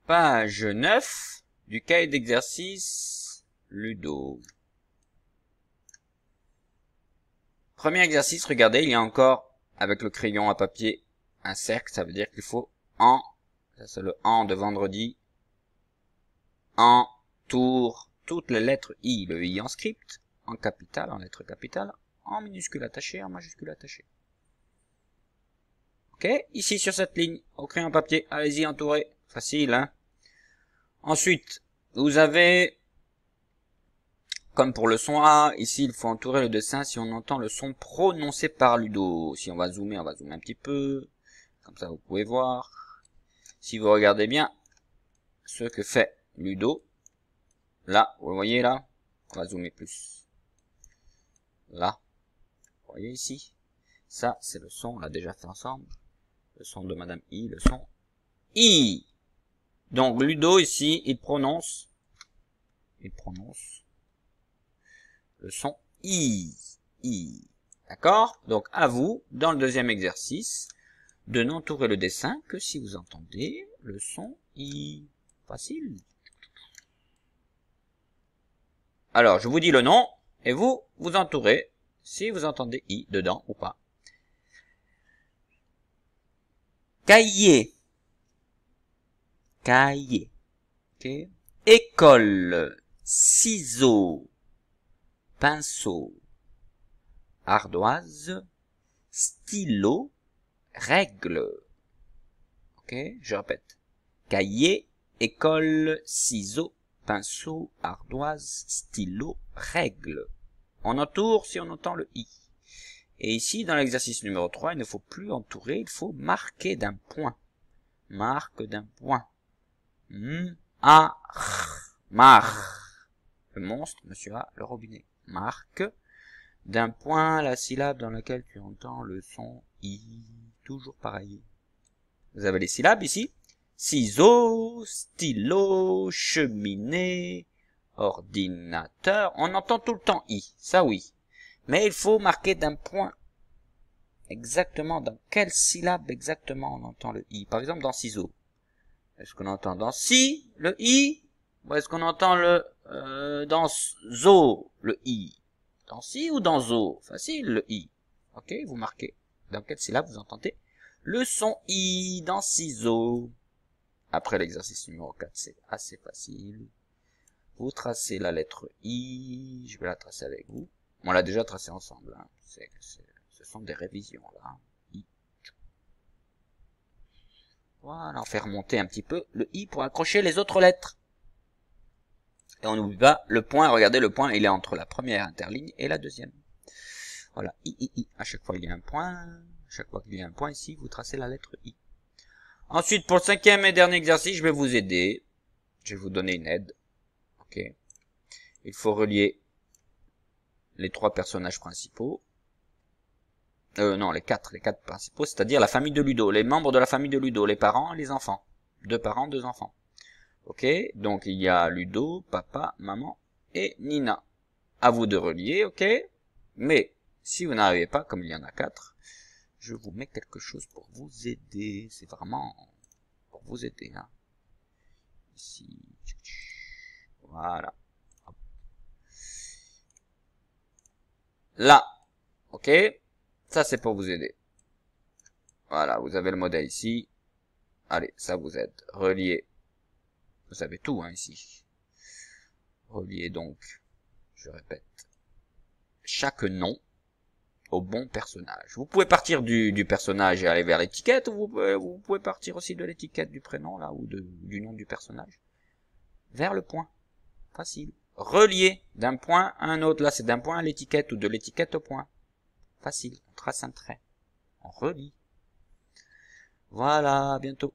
Page 9 du cahier d'exercice Ludo. Premier exercice, regardez, il y a encore, avec le crayon à papier, un cercle, ça veut dire qu'il faut en, ça c'est le en de vendredi, entoure toutes les lettres I, le I en script, en capital, en lettres capitales, en minuscule attaché, en majuscule attaché. Ok, ici sur cette ligne, au crayon papier, allez-y, entourez, facile, hein. Ensuite, vous avez, comme pour le son A, ici il faut entourer le dessin si on entend le son prononcé par Ludo. Si on va zoomer un petit peu, comme ça vous pouvez voir. Si vous regardez bien ce que fait Ludo, là, vous le voyez là, on va zoomer plus. Là, vous voyez ici, ça c'est le son, on l'a déjà fait ensemble. Le son de Madame I, le son I. Donc Ludo ici, il prononce le son I. I. D'accord? Donc à vous, dans le deuxième exercice, de n'entourer le dessin que si vous entendez le son I. Facile. Alors je vous dis le nom, et vous, vous entourez si vous entendez I dedans ou pas. Cahier. Cahier. Okay. École. Ciseaux. Pinceau. Ardoise. Stylo. Règle. Ok, je répète. Cahier. École. Ciseaux. Pinceau. Ardoise. Stylo. Règle. On entoure si on entend le I. Et ici, dans l'exercice numéro 3, il ne faut plus entourer, il faut marquer d'un point. Marque d'un point. Mar. Le monstre, monsieur A, le robinet. Marque d'un point la syllabe dans laquelle tu entends le son I. Toujours pareil. Vous avez les syllabes ici. Ciseaux, stylo, cheminée, ordinateur. On entend tout le temps I, ça oui. Mais il faut marquer d'un point exactement dans quelle syllabe exactement on entend le I. Par exemple dans ciseaux. Est-ce qu'on entend dans si le I? Ou est-ce qu'on entend le dans zo le I? Dans si ou dans zo? Facile le I. Ok, vous marquez dans quelle syllabe vous entendez le son I dans ciseaux. Après l'exercice numéro 4, c'est assez facile. Vous tracez la lettre I. Je vais la tracer avec vous. On l'a déjà tracé ensemble. Hein. Ce sont des révisions là. I. Voilà, on fait remonter un petit peu le I pour accrocher les autres lettres. Et on n'oublie pas le point. Regardez, le point, il est entre la première interligne et la deuxième. Voilà, I. À chaque fois, il y a un point. À chaque fois qu'il y a un point ici, vous tracez la lettre I. Ensuite, pour le cinquième et dernier exercice, je vais vous aider. Je vais vous donner une aide. Ok. Il faut relier les trois personnages principaux. Non, les quatre principaux, c'est-à-dire la famille de Ludo, les membres de la famille de Ludo, les parents et les enfants. 2 parents, 2 enfants. Ok, donc il y a Ludo, papa, maman et Nina. À vous de relier, ok. Mais si vous n'arrivez pas, comme il y en a 4, je vous mets quelque chose pour vous aider. C'est vraiment pour vous aider. Hein. Ici, voilà. Hop. Là, ok. Ça, c'est pour vous aider. Voilà, vous avez le modèle ici. Allez, ça vous aide. Relier. Vous avez tout, hein, ici. Relier, donc, je répète, chaque nom au bon personnage. Vous pouvez partir du personnage et aller vers l'étiquette, ou vous pouvez partir aussi de l'étiquette du prénom, là, ou du nom du personnage. Vers le point. Facile. Relier d'un point à un autre. Là, c'est d'un point à l'étiquette, ou de l'étiquette au point. Facile, on trace un trait, on relie. Voilà, à bientôt.